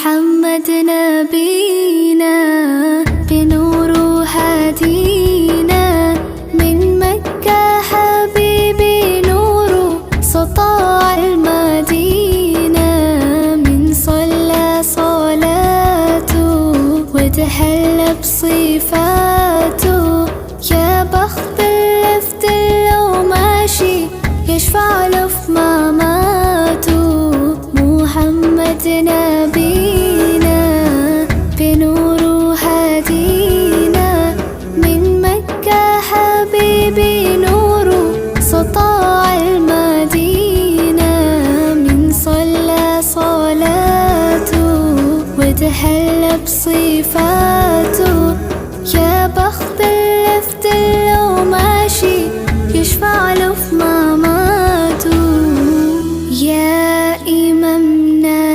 محمد نبينا بنور هدينا من مكة حبيبي نور سطاع المدينة من صلى صلاته وتحلى بصفاته يا بخت اللفت لو ماشي يشفع له في مماته محمد نبينا بنور هدينا من مكة حبيبي نور سطاع المدينة من صلى صلاته وتحلى بصفاته يا بخت اللفت